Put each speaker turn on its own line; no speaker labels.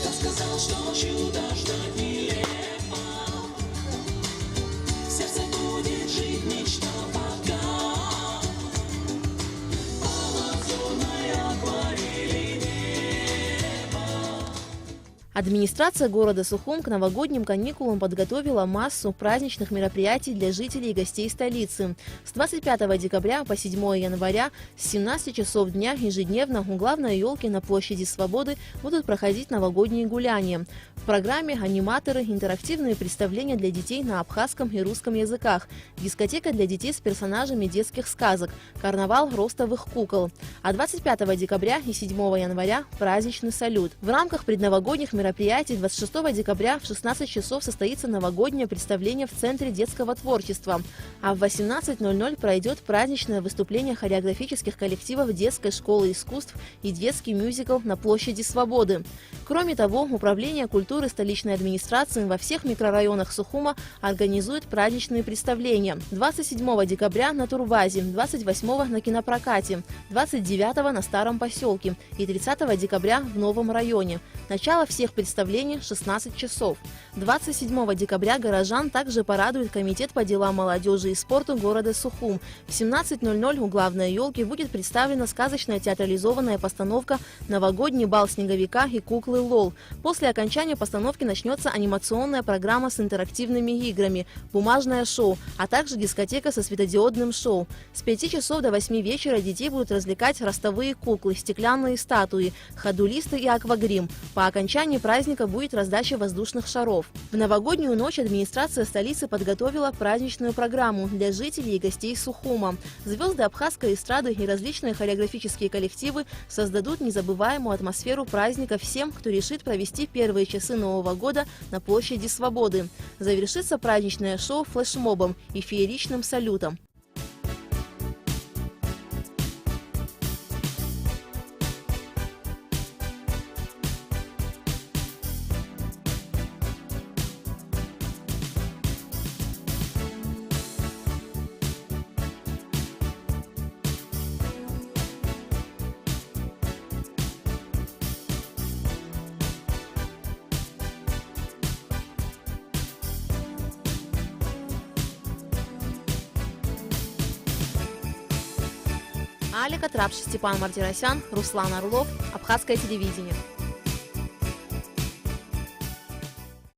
Кто сказал, что чудо ждать нелепо? В сердце будет жить мечта пока. По лазурной акварели неба.
Администрация города Сухум к новогодним каникулам подготовила массу праздничных мероприятий для жителей и гостей столицы. С 25 декабря по 7 января с 17 часов дня ежедневно у главной елки на площади Свободы будут проходить новогодние гуляния. В программе аниматоры, интерактивные представления для детей на абхазском и русском языках, дискотека для детей с персонажами детских сказок, карнавал ростовых кукол. А 25 декабря и 7 января праздничный салют. В рамках предновогодних мероприятий 26 декабря в 16 часов состоится новогоднее представление в Центре детского творчества, а в 18:00 пройдет праздничное выступление хореографических коллективов детской школы искусств и детский мюзикл на площади Свободы. Кроме того, Управление культуры столичной администрации во всех микрорайонах Сухума организует праздничные представления. 27 декабря на Турбазе, 28 на кинопрокате, 29 на Старом поселке и 30 декабря в Новом районе. Начало всех представлений 16 часов. 27 декабря горожан также порадует Комитет по делам молодежи и спорту города Сухум. В 17:00 у главной елки будет представлена сказочная театрализованная постановка «Новогодний бал снеговика и куклы Лол». После окончания постановки начнется анимационная программа с интерактивными играми, бумажное шоу, а также дискотека со светодиодным шоу. С 5 часов до 8 вечера детей будут развлекать ростовые куклы, стеклянные статуи, ходулисты и аквагрим. По окончании праздника будет раздача воздушных шаров. В новогоднюю ночь администрация столицы подготовила праздничную программу для жителей и гостей Сухума. Звезды абхазской эстрады и различные хореографические коллективы создадут незабываемую атмосферу праздника всем, кто решит провести первые часы Нового года на площади Свободы. Завершится праздничное шоу флешмобом и фееричным салютом. Алика Трапши, Степан Мартиросян, Руслан Орлов, Абхазское телевидение.